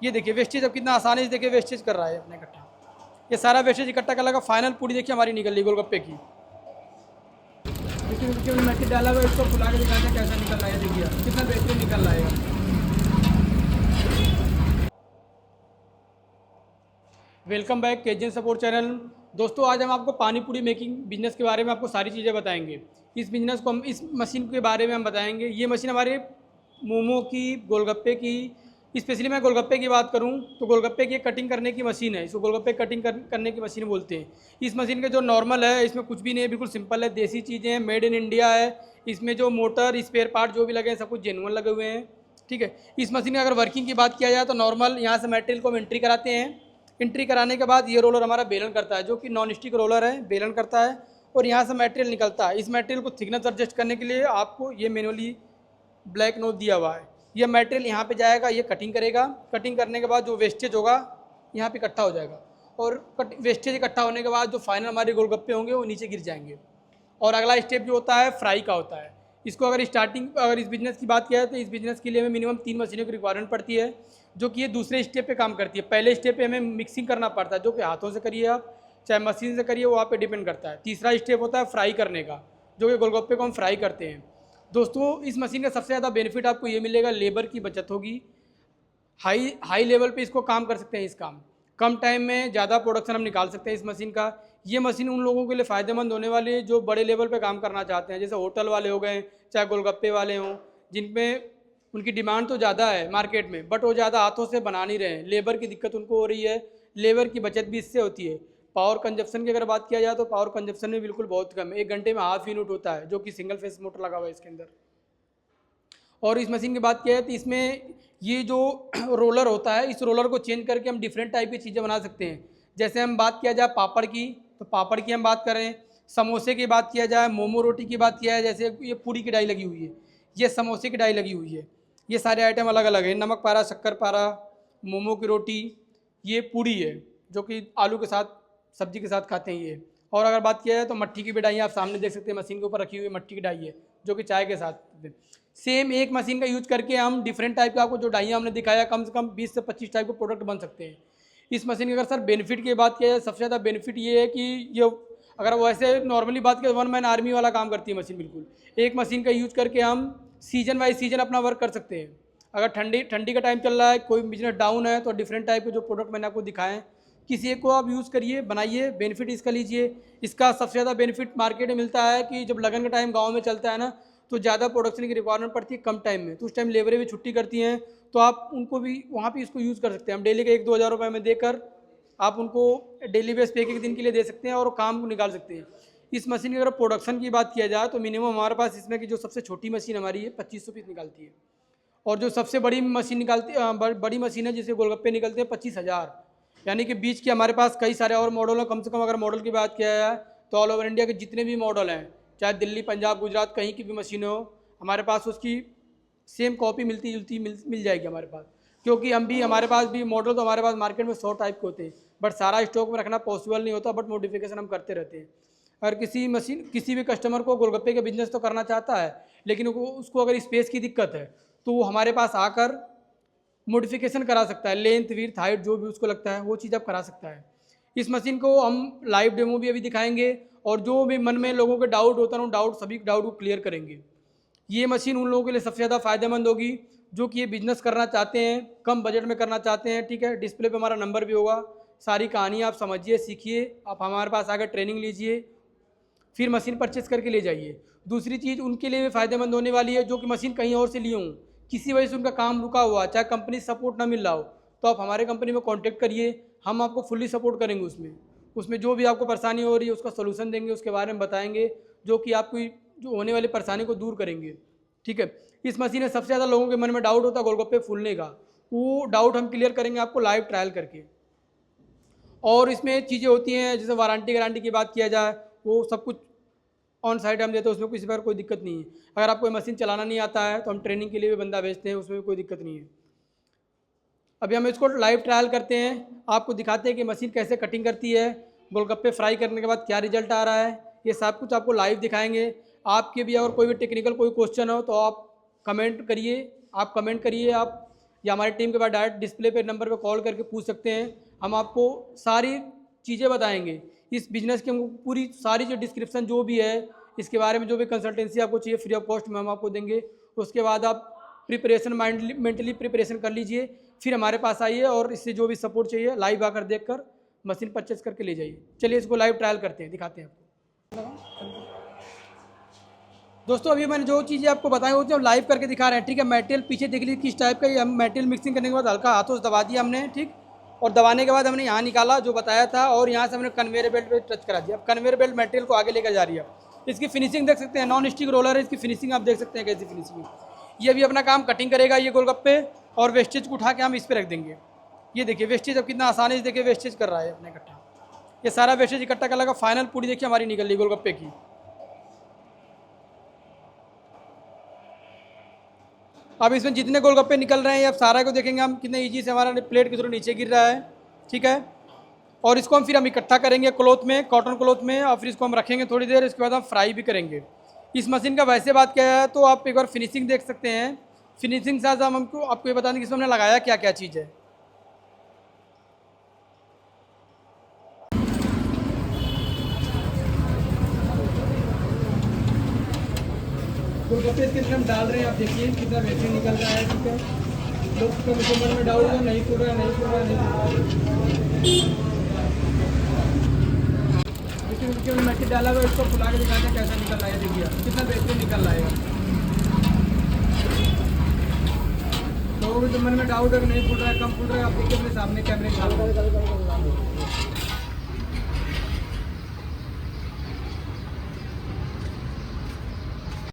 ये देखिए वेस्टेज अब कितना आसानी से देखिए वेस्टेज कर रहा है अपने इकट्ठा। ये सारा वेस्टेज इकट्ठा कर लगा, फाइनल पूरी देखिए हमारी निकल रही गोलगप्पे की। देखिए मैसेज डाला हुआ, इसको खुला के दिखाते हैं कैसा निकल रहा है। देखिए कितना बेहतरीन निकल रहा है। Welcome back KGN support channel. दोस्तों आज हम आपको पानी पूरी मेकिंग बिजनेस के बारे में आपको सारी चीज़ें बताएंगे। इस बिजनेस को हम इस मशीन के बारे में हम बताएंगे। ये मशीन हमारे मोमो की, गोलगप्पे की, स्पेशली मैं गोलगप्पे की बात करूं तो गोलगप्पे की कटिंग करने की मशीन है। इसको गोलगप्पे कटिंग करने की मशीन बोलते हैं। इस मशीन के जो नॉर्मल है इसमें कुछ भी नहीं है, बिल्कुल सिंपल है, देसी चीज़ें हैं, मेड इन इंडिया है। इसमें जो मोटर स्पेयर पार्ट जो भी लगे हैं सब कुछ जेन्युइन लगे हुए हैं। ठीक है। इस मशीन की अगर वर्किंग की बात किया जाए तो नॉर्मल यहाँ से मटेरियल को हम एंट्री कराते हैं। एंट्री कराने के बाद ये रोलर हमारा बेलन करता है, जो कि नॉन स्टिक रोलर है, बेलन करता है और यहाँ से मटेरियल निकलता है। इस मटेरियल को थिकनेस एडजस्ट करने के लिए आपको ये मैनुअली ब्लैक नोट दिया हुआ है। ये मटेरियल यहाँ पे जाएगा, ये कटिंग करेगा। कटिंग करने के बाद जो वेस्टेज होगा यहाँ पे इकट्ठा हो जाएगा और वेस्टेज इकट्ठा होने के बाद जो फाइनल हमारे गोलगप्पे होंगे वो नीचे गिर जाएंगे। और अगला स्टेप जो होता है फ्राई का होता है। इसको अगर अगर इस बिज़नेस की बात किया जाए तो इस बिज़नेस के लिए हमें मिनिमम 3 मशीनों की रिक्वायरमेंट पड़ती है, जो कि ये दूसरे स्टेप पे काम करती है। पहले स्टेप पे हमें मिक्सिंग करना पड़ता है, जो कि हाथों से करिए आप चाहे मशीन से करिए, वो आप पे डिपेंड करता है। तीसरा स्टेप होता है फ्राई करने का, जो कि गोलगप्पे को हम फ्राई करते हैं। दोस्तों इस मशीन का सबसे ज़्यादा बेनिफिट आपको ये मिलेगा, लेबर की बचत होगी। हाई लेवल पे इसको काम कर सकते हैं। इस काम कम टाइम में ज़्यादा प्रोडक्शन हम निकाल सकते हैं इस मशीन का। ये मशीन उन लोगों के लिए फ़ायदेमंद होने वाली है जो बड़े लेवल पे काम करना चाहते हैं, जैसे होटल वाले हो गए, चाहे गोलगप्पे वाले हों, जिनमें उनकी डिमांड तो ज़्यादा है मार्केट में, बट वो ज़्यादा हाथों से बना नहीं रहे हैं। लेबर की दिक्कत उनको हो रही है, लेबर की बचत भी इससे होती है। पावर कंजप्शन की अगर बात किया जाए तो पावर कंजप्शन भी बिल्कुल बहुत कम है, 1 घंटे में हाफ यूनिट होता है, जो कि सिंगल फेस मोटर लगा हुआ है इसके अंदर। और इस मशीन की बात किया जाए तो इसमें ये जो रोलर होता है, इस रोलर को चेंज करके हम डिफरेंट टाइप की चीज़ें बना सकते हैं। जैसे हम बात किया जाए पापड़ की, तो पापड़ की हम बात करें। समोसे की बात किया जाए, मोमो रोटी की बात किया जाए, जैसे ये पूरी की डाई लगी हुई है, ये समोसे की डाई लगी हुई है। ये सारे आइटम अलग अलग हैं, नमक पारा, शक्कर पारा, मोमो की रोटी, ये पूरी है जो कि आलू के साथ सब्जी के साथ खाते हैं ये। और अगर बात किया जाए तो मट्ठी की भी डाई आप सामने देख सकते हैं, मशीन के ऊपर रखी हुई मट्ठी की डाई है, जो कि चाय के साथ। सेम एक मशीन का यूज करके हम डिफरेंट टाइप का आपको जो डाइयाँ हमने दिखाया, कम से कम 20 से 25 टाइप के प्रोडक्ट बन सकते हैं इस मशीन की। अगर सर बेनिफिट की बात किया जाए, सबसे ज़्यादा बेनिफिट ये है कि ये अगर वैसे नॉर्मली बात करें 1 मैन आर्मी वाला काम करती है मशीन बिल्कुल। एक मशीन का यूज करके हम सीजन वाइज सीजन अपना वर्क कर सकते हैं। अगर ठंडी का टाइम चल रहा है, कोई बिजनेस डाउन है, तो डिफरेंट टाइप के जो प्रोडक्ट मैंने आपको दिखाए हैं, किसी एक को आप यूज़ करिए, बनाइए, बेनिफिट इसका लीजिए। इसका सबसे ज़्यादा बेनिफिट मार्केट में मिलता है कि जब लगन का टाइम गांव में चलता है ना, तो ज़्यादा प्रोडक्शन की रिक्वायरमेंट पड़ती है कम टाइम में, तो उस टाइम लेबरें भी छुट्टी करती हैं, तो आप उनको भी वहाँ पे इसको यूज़ कर सकते हैं। हम डेली के 1-2 हज़ार रुपये में देकर आप उनको डेली बेस पे एक दिन के लिए दे सकते हैं और काम को निकाल सकते हैं। इस मशीन की अगर प्रोडक्शन की बात किया जाए तो मिनिमम हमारे पास इसमें की जो सबसे छोटी मशीन हमारी है 2500 पीस निकालती है, और जो सबसे बड़ी मशीन बड़ी मशीन है जिससे गोलगप्पे निकलते हैं 25,000। यानी कि बीच के हमारे पास कई सारे और मॉडल हैं। कम से कम अगर मॉडल की बात किया जाए तो ऑल ओवर इंडिया के जितने भी मॉडल हैं, चाहे दिल्ली, पंजाब, गुजरात, कहीं की भी मशीनें हो, हमारे पास उसकी सेम कॉपी मिलती जुलती मिल जाएगी हमारे पास। क्योंकि हमारे पास भी मॉडल तो हमारे पास मार्केट में 100 टाइप के होते हैं, बट सारा स्टॉक में रखना पॉसिबल नहीं होता, बट मॉडिफिकेशन हम करते रहते हैं। अगर किसी भी कस्टमर को गोलगप्पे का बिजनेस तो करना चाहता है, लेकिन उसको अगर स्पेस की दिक्कत है तो वो हमारे पास आकर मॉडिफिकेशन करा सकता है, लेंथ, विड्थ, हाइट, जो भी उसको लगता है वो चीज़ आप करा सकता है। इस मशीन को हम लाइव डेमो भी अभी दिखाएंगे, और जो भी मन में लोगों के डाउट होता है उन सभी डाउट को क्लियर करेंगे। ये मशीन उन लोगों के लिए सबसे ज़्यादा फायदेमंद होगी जो कि ये बिजनेस करना चाहते हैं, कम बजट में करना चाहते हैं। ठीक है, डिस्प्ले पे हमारा नंबर भी होगा। सारी कहानी आप समझिए, सीखिए, आप हमारे पास आकर ट्रेनिंग लीजिए, फिर मशीन परचेस करके ले जाइए। दूसरी चीज़ उनके लिए भी फ़ायदेमंद होने वाली है जो कि मशीन कहीं और से लिए हों, किसी वजह से उनका काम रुका हुआ, चाहे कंपनी सपोर्ट ना मिल रहा हो, तो आप हमारे कंपनी में कॉन्टैक्ट करिए, हम आपको फुल्ली सपोर्ट करेंगे। उसमें जो भी आपको परेशानी हो रही है उसका सोल्यूशन देंगे, उसके बारे में बताएंगे, जो कि आपकी जो होने वाली परेशानी को दूर करेंगे। ठीक है। इस मशीन में सबसे ज़्यादा लोगों के मन में डाउट होता है गोलगप्पे फूलने का, वो डाउट हम क्लियर करेंगे आपको लाइव ट्रायल करके। और इसमें चीज़ें होती हैं, जैसे वारंटी गारंटी की बात किया जाए, वो सब कुछ ऑन साइट हम देते हैं, उसमें किसी पर कोई दिक्कत नहीं है। अगर आपको मशीन चलाना नहीं आता है तो हम ट्रेनिंग के लिए भी बंदा भेजते हैं, उसमें भी कोई दिक्कत नहीं है। अभी हम इसको लाइव ट्रायल करते हैं, आपको दिखाते हैं कि मशीन कैसे कटिंग करती है, गोलगप्पे फ्राई करने के बाद क्या रिजल्ट आ रहा है, ये सब कुछ आपको लाइव दिखाएंगे। आपके भी अगर कोई भी टेक्निकल कोई क्वेश्चन हो तो आप कमेंट करिए, आप या हमारी टीम के बाद डायरेक्ट डिस्प्ले पे नंबर पे कॉल करके पूछ सकते हैं। हम आपको सारी चीज़ें बताएंगे इस बिज़नेस की, हमको पूरी सारी जो डिस्क्रिप्शन जो भी है इसके बारे में, जो भी कंसल्टेंसी आपको चाहिए फ्री ऑफ कॉस्ट में हम आपको देंगे। उसके बाद आप प्रिपरेशन मेंटली प्रिपरेशन कर लीजिए, फिर हमारे पास आइए और इससे जो भी सपोर्ट चाहिए लाइव आकर देखकर मशीन परचेस करके ले जाइए। चलिए इसको लाइव ट्रायल करते हैं, दिखाते हैं आपको। दोस्तों अभी मैंने जो चीज़ें आपको बताई होती है हम लाइव करके दिखा रहे हैं, ठीक है। मटेरियल पीछे देख लीजिए किस टाइप का, ये हम मटेरियल मिक्सिंग करने के बाद हल्का हाथों से दबा दिया हमने, ठीक। और दबाने के बाद हमने यहाँ निकाला जो बताया था, और यहाँ से हमने कन्वेयर बेल्ट पे टच करा दिया। अब कन्वेयर बेल्ट मटेरियल को आगे लेकर जा रही है। इसकी फिनिशिंग देख सकते हैं, नॉन स्टिक रोलर है, इसकी फिनिशिंग आप देख सकते हैं कैसी फिनिशिंग है। ये भी अपना काम कटिंग करेगा ये गोलगप्पे, और वेस्टेज को उठा के हम इस पर रख देंगे। ये देखिए वेस्टेज अब कितना आसानी से देखिए वेस्टेज कर रहा है अपने इकट्ठा। ये सारा वेस्टेज इकट्ठा कर लगा, फाइनल पूरी देखिए हमारी निकल रही गोलगप्पे की। अब इसमें जितने गोलगप्पे निकल रहे हैं अब सारा को देखेंगे हम कितने ईजी से हमारा प्लेट के थ्रू नीचे गिर रहा है, ठीक है। और इसको हम फिर हम इकट्ठा करेंगे क्लॉथ में, कॉटन क्लॉथ में, और फिर इसको हम रखेंगे थोड़ी देर। इसके बाद हम फ्राई भी करेंगे। इस मशीन का वैसे बात क्या है तो आप एक बार फिनिशिंग देख सकते हैं। फिनिशिंग साथ हम हमको आपको ये बता दें कि इसमें हमने लगाया क्या क्या चीज़ है। गोलगप्पे इसके अंदर हम डाल रहे हैं, आप देखिए कितना बेहतरीन निकल रहा है, ठीक है। लोग तो मुझे में डाउट है, नहीं फूल रहा है, नहीं फूल रहा है, नहीं फूल रहा है। देखिए मैट्रिक डाला हुआ, इसको फुला के दिखाते हैं कैसा निकल रहा है। देखिए कितना बेहतरीन निकल रहा है। लोगों के मन में डाउट है कि नहीं फूल रहा है, कम फूल रहा है, आप देखिए अपने सामने कैमरे में।